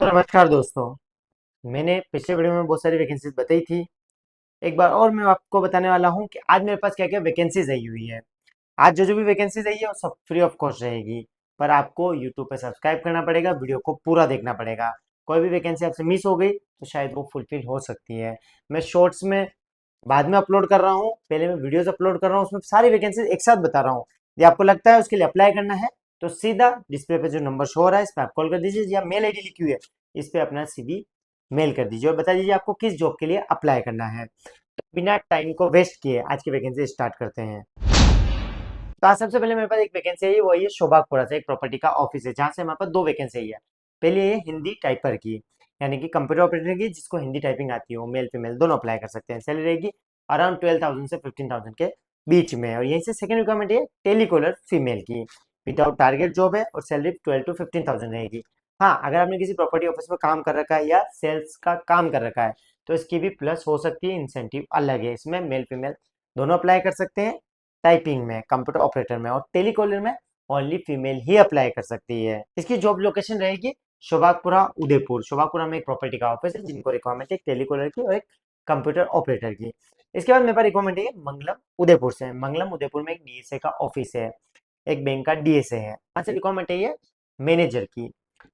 तो नमस्कार दोस्तों। मैंने पिछले वीडियो में बहुत सारी वैकेंसीज बताई थी। एक बार और मैं आपको बताने वाला हूँ कि आज मेरे पास क्या क्या वैकेंसीज आई हुई है। आज जो जो भी वैकेंसीज आई है वो सब फ्री ऑफ कॉस्ट रहेगी। पर आपको यूट्यूब पे सब्सक्राइब करना पड़ेगा, वीडियो को पूरा देखना पड़ेगा। कोई भी वैकेंसी आपसे मिस हो गई तो शायद वो फुलफिल हो सकती है। मैं शॉर्ट्स में बाद में अपलोड कर रहा हूँ, पहले मैं वीडियोस अपलोड कर रहा हूँ, उसमें सारी वैकेंसी एक साथ बता रहा हूँ। यदि आपको लगता है उसके लिए अप्लाई करना है तो सीधा डिस्प्ले पे जो नंबर शो हो रहा है इस पर आप कॉल कर दीजिए, या मेल आईडी लिखी हुई है इस पे अपना सीवी मेल कर दीजिए और बता दीजिए आपको किस जॉब के लिए अप्लाई करना है। तो बिना टाइम को वेस्ट किए आज की वैकेंसी स्टार्ट करते हैं। तो आज सबसे पहले मेरे पास एक वैकेंसी है, वो ये शोभागपुरा से एक प्रॉपर्टी का ऑफिस है जहाँ से हमारे पास दो वैकेंसी है। पहले ये हिंदी टाइपर की, यानी कि कंप्यूटर ऑपरेटर की, जिसको हिंदी टाइपिंग आती हो, मेल फीमेल दोनों अप्लाई कर सकते हैं। सैलरी रहेगी अराउंड 12,000 से 15,000 के बीच में। और यहीं से सेकंड रिक्वायरमेंट है टेलीकॉलर फीमेल की, विदाउट टारगेट जॉब है और सैलरी 12 to 15,000 रहेगी। हाँ, अगर आपने किसी प्रॉपर्टी ऑफिस में काम कर रखा है या सेल्स का काम कर रखा है तो इसकी भी प्लस हो सकती है, इंसेंटिव अलग है। इसमें मेल फीमेल दोनों अप्लाई कर सकते हैं। टाइपिंग में, कंप्यूटर ऑपरेटर में और टेलीकॉलर में ओनली फीमेल ही अप्लाई कर सकती है। इसकी जॉब लोकेशन रहेगी शोभागपुरा उदयपुर। शोभागपुरा में एक प्रॉपर्टी का ऑफिस है जिनको रिक्वायरमेंट है एक टेलीकॉलर की और एक कंप्यूटर ऑपरेटर की। इसके बाद मेरे पास रिक्वायरमेंट है मंगलम उदयपुर से। मंगलम उदयपुर में एक डीएसए का ऑफिस है, एक बैंक का डीएसए है। वहां से रिक्वायरमेंट है ये मैनेजर की,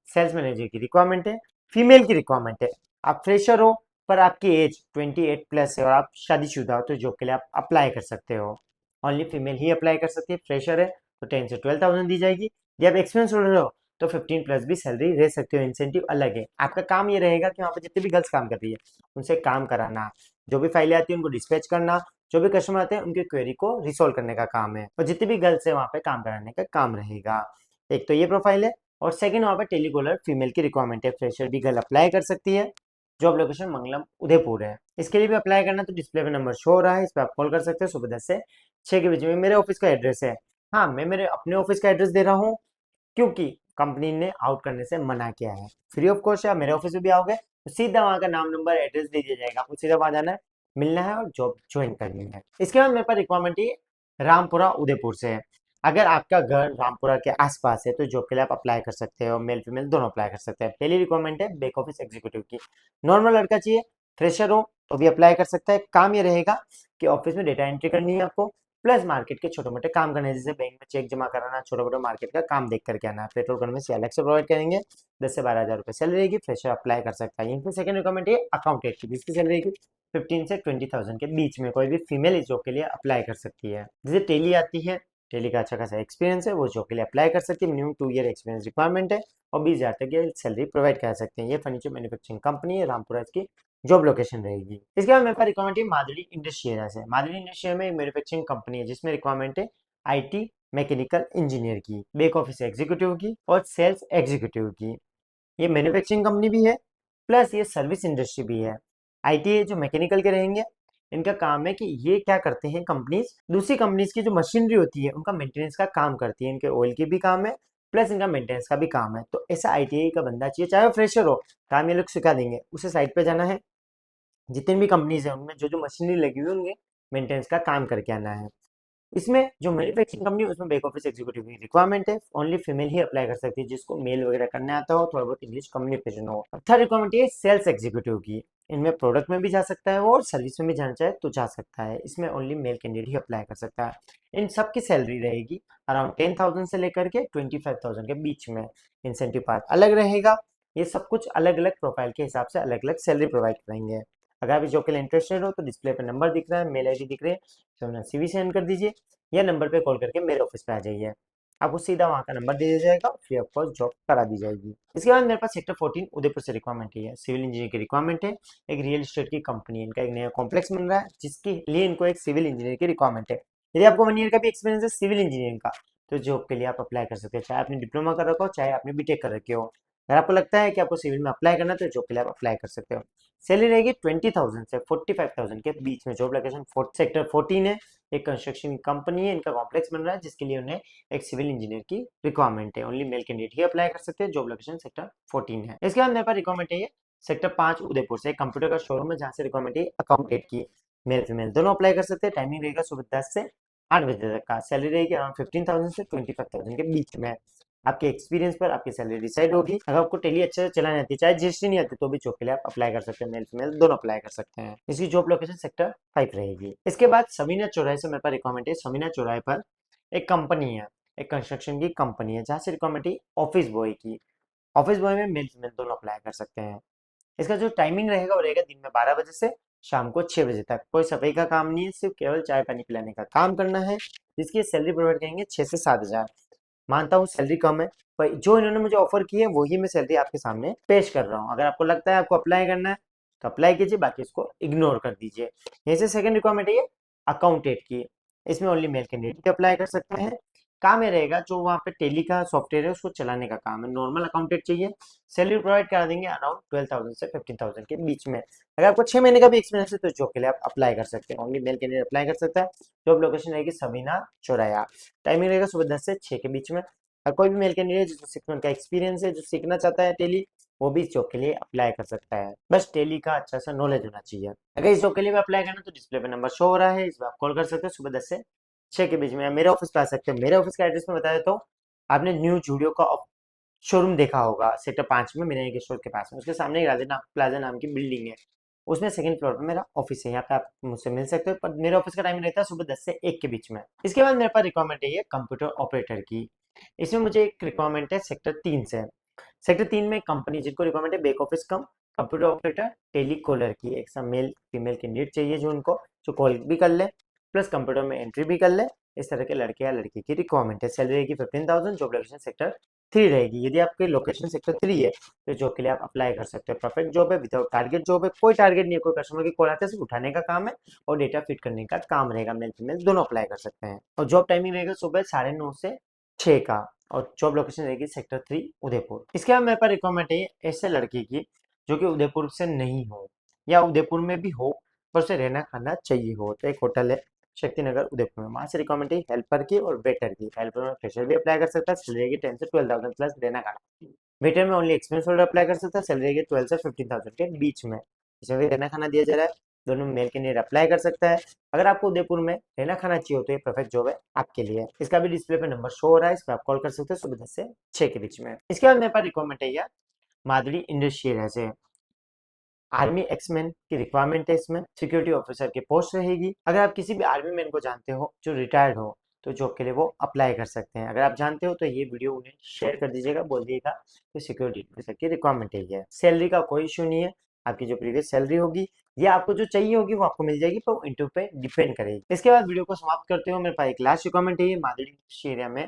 सेल्स मैनेजर की रिक्वायरमेंट है, फीमेल की रिक्वायरमेंट है। आप फ्रेशर हो पर आपकी एज 28 प्लस है और आप शादीशुदा हो तो जॉब के लिए आप अप्लाई कर सकते हो। ओनली फीमेल ही अप्लाई कर सकती है। फ्रेशर है तो 10 से 12,000 दी जाएगी। जब एक्सपीरियंस होल्डर हो तो 15 प्लस भी सैलरी रह सकती हो। इंसेंटिव अलग है। आपका काम ये रहेगा कि वहाँ पर जितने भी गर्ल्स काम कर रही है उनसे काम कराना, जो भी फाइलें आती है उनको डिस्पैच करना, जो भी कस्टमर आते हैं उनकी क्वेरी को रिसोल्व करने का काम है, और जितनी भी गर्ल्स है वहाँ पे काम कराने का काम रहेगा। एक तो ये प्रोफाइल है। और सेकंड, वहाँ पे टेलीकॉलर फीमेल की रिक्वायरमेंट है। फ्रेशर भी गर्ल अप्लाई कर सकती है। जॉब लोकेशन मंगलम उदयपुर है। इसके लिए भी अप्लाई करना तो डिस्प्ले पे नंबर शो हो रहा है, इस पर आप कॉल कर सकते हैं। सुबह 10 से 6 के बीच में मेरे ऑफिस का एड्रेस है। हाँ, मैं मेरे अपने ऑफिस का एड्रेस दे रहा हूँ क्योंकि कंपनी ने आउट करने से मना किया है। फ्री ऑफ कॉस्ट है। आप मेरे ऑफिस में भी आओगे तो सीधा वहाँ का नाम नंबर एड्रेस दे दिया जाएगा, आपको सीधा वहाँ जाना है, मिलना है और जॉब ज्वाइन करनी है। इसके बाद मेरे पास रिक्वायरमेंट ये रामपुरा उदयपुर से है। अगर आपका घर रामपुरा के आसपास है तो जॉब के लिए आप अप्लाई कर सकते हो। मेल फीमेल दोनों अप्लाई कर सकते हैं। पहली रिक्वायरमेंट है बैक ऑफिस एग्जीक्यूटिव की। नॉर्मल लड़का चाहिए, फ्रेशर हो तो भी अप्लाई कर सकता है। काम ये रहेगा कि ऑफिस में डेटा एंट्री करनी है आपको, प्लस मार्केट के छोटे मोटे काम करने हैं, जैसे बैंक में चेक जमा कराना, छोटे मोटे मार्केट का काम देख करके आना है। पेट्रोल कन्वेंस अलग से प्रोवाइड करेंगे। 10 से 12 हज़ार रुपये सैलरी रहेगी। फ्रेशर अप्लाई कर सकता है। इनकी सेकंड रिक्वायरमेंट है अकाउंटेंट की, जिसकी सैलरी रहेगी 15 से 20,000 के बीच में। कोई भी फीमेल इस जॉब के लिए अप्लाई कर सकती है। जैसे टेली आती है, टेली का अच्छा खासा एक्सपीरियंस है, वो जॉब के लिए अप्लाई कर सकती है। मिनिमम 2 ईयर एक्सपीरियंस रिक्वायरमेंट है और 20,000 तक ये सैलरी प्रोवाइड कर सकते हैं। ये फर्नीचर मैन्युफैक्चरिंग कंपनी है, रामपुरा इसकी जॉब लोकेशन रहेगी। इसके बाद मेरे पास रिक्वायरमेंट है माधुरी इंडस्ट्रियल से। माधुरी इंडस्ट्रियल में एक मैन्युफैक्चरिंग कंपनी है जिसमें रिक्वायरमेंट है आईटी मैकेनिकल इंजीनियर की, बैक ऑफिस एग्जीक्यूटिव की और सेल्स एग्जीक्यूटिव की। ये मैन्युफैक्चरिंग कंपनी भी है प्लस ये सर्विस इंडस्ट्री भी है। आईटी जो मैकेनिकल के रहेंगे, इनका काम है कि ये क्या करते हैं, कंपनीज दूसरी कंपनीज की जो मशीनरी होती है उनका मेंटेनेंस का काम करती है। इनके ऑयल की भी काम है प्लस इनका मेंटेनेंस का भी काम है। तो ऐसा आईटीआई का बंदा चाहिए, चाहे वो फ्रेशर हो, काम ये लोग सिखा देंगे। उसे साइट पे जाना है, जितनी भी कंपनीज है उनमें जो जो मशीनरी लगी हुई होंगे मेंटेनेंस का काम करके आना है। इसमें जो मैन्युफैक्चरिंग कंपनी है उसमें बैक ऑफिस एग्जीक्यूटिव की रिक्वायरमेंट है। ओनली फीमेल ही अप्लाई कर सकती है, जिसको मेल वगैरह करने आता हो, थोड़ा बहुत इंग्लिश कम्युनिकेशन हो। थर्ड रिक्वायरमेंट है सेल्स एग्जीक्यूटिव की। इनमें प्रोडक्ट में भी जा सकता है वो और सर्विस में भी जाना चाहे तो जा सकता है। इसमें ओनली मेल कैंडिडेट ही अप्लाई कर सकता है। इन सब की सैलरी रहेगी अराउंड 10,000 से लेकर के 25,000 के बीच में। इंसेंटिव पार्ट अलग रहेगा। ये सब कुछ अलग अलग प्रोफाइल के हिसाब से अलग अलग सैलरी प्रोवाइड करेंगे। अगर आप इस जॉब के लिए इंटरेस्टेड हो तो डिस्प्ले पर नंबर दिख रहा है, मेल आईडी दिख रही है, तो अपना सीवी सेंड कर दीजिए या नंबर पे कॉल करके मेरे ऑफिस पे आ जाइए। आपको सीधा वहाँ का नंबर दे दिया जाएगा, फ्री ऑफ कॉस्ट जॉब करा दी जाएगी। इसके बाद मेरे पास सेक्टर 14 उदयपुर से रिक्वायरमेंट है। सिविल इंजीनियर की रिक्वायरमेंट है। एक रियल एस्टेट की कंपनी है, इनका एक नया कॉम्प्लेक्स बन रहा है जिसके लिए इनको एक सिविल इंजीनियर की रिक्वायरमेंट है। यदि आपको 1 ईयर का भी एक्सपीरियंस है सिविल इंजीनियरिंग का तो जॉब के लिए आप अप्लाई कर सकते हैं, चाहे आपने डिप्लोमा कर रखा हो चाहे आपने बीटेक कर रखे हो। अगर आपको लगता है कि आपको सिविल में अप्लाई करना है तो जॉब के लिए आप अप्लाई कर सकते हो। सैलरी रहेगी 20,000 से 45,000 के बीच में। जॉब लोकेशन सेक्टर 14 है। एक कंस्ट्रक्शन कंपनी है, इनका कॉम्प्लेक्स बन रहा है जिसके लिए उन्हें एक सिविल इंजीनियर की रिक्वायरमेंट है। ओनली मेल कैंडिडेट ही अप्लाई कर सकते हैं। जॉब लोकेशन सेक्टर 14 है। इसके बाद मेरे पास रिक्वायरमेंट है ये सेक्टर 5 उदयपुर से। एक कंप्यूटर का शोरूम है जहाँ से रिक्वायरमेंट है अकाउंटेंट की। मेल फीमेल दोनों अप्लाई कर सकते हैं। टाइमिंग रहेगा सुबह 10 से 8 बजे तक का। सैलरी रहेगी अराउंड 15,000 से 25,000 के बीच में। आपके एक्सपीरियंस पर आपकी सैलरी डिसाइड होगी। अगर आपको टेली अच्छे से चलानी आती है, चाहे जीएसटी नहीं आती, तो भी जॉब के लिए आप अप्लाई कर सकते हैं, मेल फीमेल दोनों अप्लाई कर सकते हैं। इसकी जॉब लोकेशन सेक्टर 5 रहेगी। इसके बाद समीना चौराहे से मेरे पास रिक्वायरमेंट है। समीना चौराहे पर एक कंपनी है, एक कंस्ट्रक्शन की कंपनी है, जहाँ से रिक्वायरमेंट है ऑफिस बॉय की। ऑफिस बॉय में मेल फीमेल दोनों अप्लाई कर सकते हैं। इसका जो टाइमिंग रहेगा वो रहेगा दिन में 12 बजे से शाम को 6 बजे तक। कोई सफाई का काम नहीं है, सिर्फ केवल चाय पानी पिलाने का काम करना है, जिसकी सैलरी प्रोवाइड करेंगे 6 से 7 हज़ार। मानता हूँ सैलरी कम है, पर जो इन्होंने मुझे ऑफर की है वही मैं सैलरी आपके सामने पेश कर रहा हूँ। अगर आपको लगता है आपको अप्लाई करना है तो अप्लाई कीजिए, बाकी इसको इग्नोर कर दीजिए। यहीं से सेकंड रिक्वायरमेंट है ये अकाउंटेंट की। इसमें ओनली मेल कैंडिडेट अप्लाई कर सकते हैं। काम ये रहेगा, जो वहाँ पे टेली का सॉफ्टवेयर है उसको चलाने का काम है। नॉर्मल अकाउंटेंट चाहिए। सैलरी प्रोवाइड करा देंगे अराउंड 12,000 से 15,000 के बीच में। अगर आपको 6 महीने का भी एक्सपीरियंस है तो जॉब के लिए आप अप्लाई कर सकते हैं। ओनली मेल कैंडिडेट अप्लाई कर सकता है। जॉब लोकेशन रहेगी सबीना चौराया। टाइमिंग रहेगा सुबह 10 से 6 के बीच में। और कोई भी मेल कैंडिडेट जो 6 मंथ का एक्सपीरियंस है, जो सीखना चाहता है टेली, वो भी इस जॉब के लिए अप्लाई कर सकता है। बस टेली का अच्छा सा नॉलेज होना चाहिए। अगर इस जॉब के लिए भी अप्लाई करना है तो डिस्प्ले पे नंबर शो हो रहा है, इस पर आप कॉल कर सकते हैं सुबह 10 से 6 के बीच में। मेरे ऑफिस पे आ सकते हैं। मेरे ऑफिस का एड्रेस में बता देता हूँ। आपने न्यू जूडियो का शोरूम देखा होगा सेक्टर 5 में, मेरे एक स्टोर के पास में। उसके सामने एक राजा प्लाजा नाम की बिल्डिंग है, उसमें सेकंड फ्लोर पे मेरा ऑफिस है। यहाँ पे आप मुझसे मिल सकते हो। पर मेरे ऑफिस का टाइम रहता है सुबह 10 से 1 के बीच में। इसके बाद मेरे पास रिक्वायरमेंट है ये कंप्यूटर ऑपरेटर की। इसमें मुझे एक रिक्वायरमेंट है सेक्टर 3 से। सेक्टर 3 में कंपनी जिनको रिक्वायरमेंट है बैक ऑफिस कम कंप्यूटर ऑपरेटर टेली कॉलर की। एक सब मेल फीमेल कैंडिडेट चाहिए जो उनको जो कॉल भी कर ले प्लस कंप्यूटर में एंट्री भी कर ले। इस तरह के लड़के या लड़की की रिक्वायरमेंट है। सैलरी रहेगी 15,000। जॉब लोकेशन सेक्टर 3 रहेगी। यदि आपकी लोकेशन सेक्टर 3 है तो जॉब के लिए आप अप्लाई कर सकते हो। परफेक्ट जॉब है, विदाउट टारगेट जॉब है। कोई टारगेट नहीं है, कोई कस्टमर की कॉल आते हैं सिर्फ उठाने का काम है और डेटा फिट करने का काम रहेगा। मेल फीमेल दोनों अप्लाई कर सकते हैं। और जॉब टाइमिंग रहेगा सुबह 9:30 से 6 का। और जॉब लोकेशन रहेगी सेक्टर 3 उदयपुर। इसके बाद मेरे पास रिक्वायरमेंट है ऐसे लड़के की जो कि उदयपुर से नहीं हो या उदयपुर में भी हो पर उसे रहना खाना चाहिए हो। तो एक होटल है शक्ति नगर उदयपुर में, वहां से रिक्वायरमेंट है हेल्पर की और वेटर की। हेल्पर में फ्रेशर भी अप्लाई कर सकता है, सैलरी की 10 से 12,000 प्लस रहना खाना। वेटर में ओनली एक्सपीरियंस होल्डर अप्लाई कर सकता है, सैलरी की 12 से 15,000 के बीच में। इसमें भी रहना खाना दिया जा रहा है। दोनों मेल कैंडिडेट अप्लाई कर सकता है। अगर आपको उदयपुर में रहना खाना चाहिए तो ये परफेक्ट जॉब है आपके लिए। इसका भी डिस्प्ले पे नंबर शो हो रहा है, इस पर आप कॉल कर सकते हैं सुबह 10 से 6 के बीच में। इसके बाद मेरे पास रिक्वायरमेंट है यार मादड़ी इंडस्ट्रियल से। आर्मी एक्समैन की रिक्वायरमेंट है। इसमें सिक्योरिटी ऑफिसर की पोस्ट रहेगी। अगर आप किसी भी आर्मी मैन को जानते हो जो रिटायर्ड हो तो जॉब के लिए वो अप्लाई कर सकते हैं। अगर आप जानते हो तो ये वीडियो उन्हें शेयर कर दीजिएगा, बोल दीजिएगा कि सिक्योरिटी ऑफिसर की रिक्वायरमेंट है ये। सैलरी का कोई इशू नहीं है। आपकी जो प्रीवियस सैलरी होगी या आपको जो चाहिए होगी वो आपको मिल जाएगी, पर इंटरव्यू पे डिपेंड करेगी। इसके बाद वीडियो को समाप्त करते हो। मेरे पास एक लास्ट रिक्वायरमेंट है ये मादड़ी एरिया में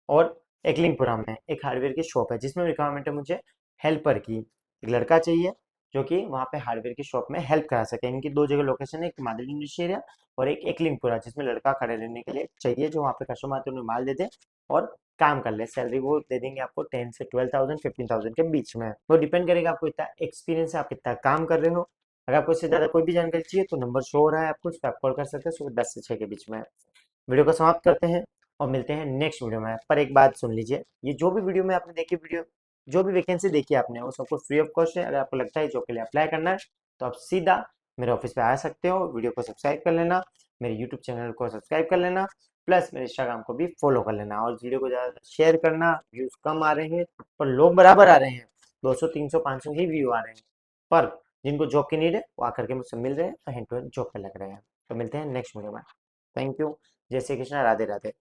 और एकलिंगपुरा में एक हार्डवेयर की शॉप है, जिसमें रिक्वायरमेंट है मुझे हेल्पर की। एक लड़का चाहिए जो कि वहाँ पे हार्डवेयर की शॉप में हेल्प करा सके। इनकी दो जगह लोकेशन है, एक मादली इंडस्ट्रियल एरिया और एक एकलिंगपुरा, जिसमें लड़का खड़े रहने के लिए चाहिए जो वहाँ पे कस्टमर आते हैं उन्हें माल दे दे और काम कर ले। सैलरी वो दे देंगे आपको 10 से 12,000 15,000 के बीच में। वो डिपेंड करेगा आपको कितना एक्सपीरियंस है, आप कितना काम कर रहे हो। अगर आपको इससे ज़्यादा कोई भी जानकारी चाहिए तो नंबर शो हो रहा है आपको, इस पर आप कॉल कर सकते हैं सुबह 10 से 6 के बीच में। वीडियो को समाप्त करते हैं और मिलते हैं नेक्स्ट वीडियो में। पर एक बात सुन लीजिए, ये जो भी वीडियो में आपने देखी, वीडियो जो भी वैकेंसी देखी आपने वो सबको फ्री ऑफ कॉस्ट है। अगर आपको लगता है जॉब के लिए अप्लाई करना है तो आप सीधा मेरे ऑफिस पे आ सकते हो। वीडियो को सब्सक्राइब कर लेना, मेरे यूट्यूब चैनल को सब्सक्राइब कर लेना, प्लस मेरे इंस्टाग्राम को भी फॉलो कर लेना। और वीडियो को ज़्यादा शेयर करना। व्यूज़ कम आ रहे हैं पर लोग बराबर आ रहे हैं, 200 300 500 ही व्यू आ रहे हैं, पर जिनको जॉब की नीड है वो आकर के मुझसे मिल रहे हैं और हैंड टू हैंड जॉब पे लग रहे हैं। तो मिलते हैं नेक्स्ट वीडियो में। Thank you. जय श्री कृष्णा, राधे राधे।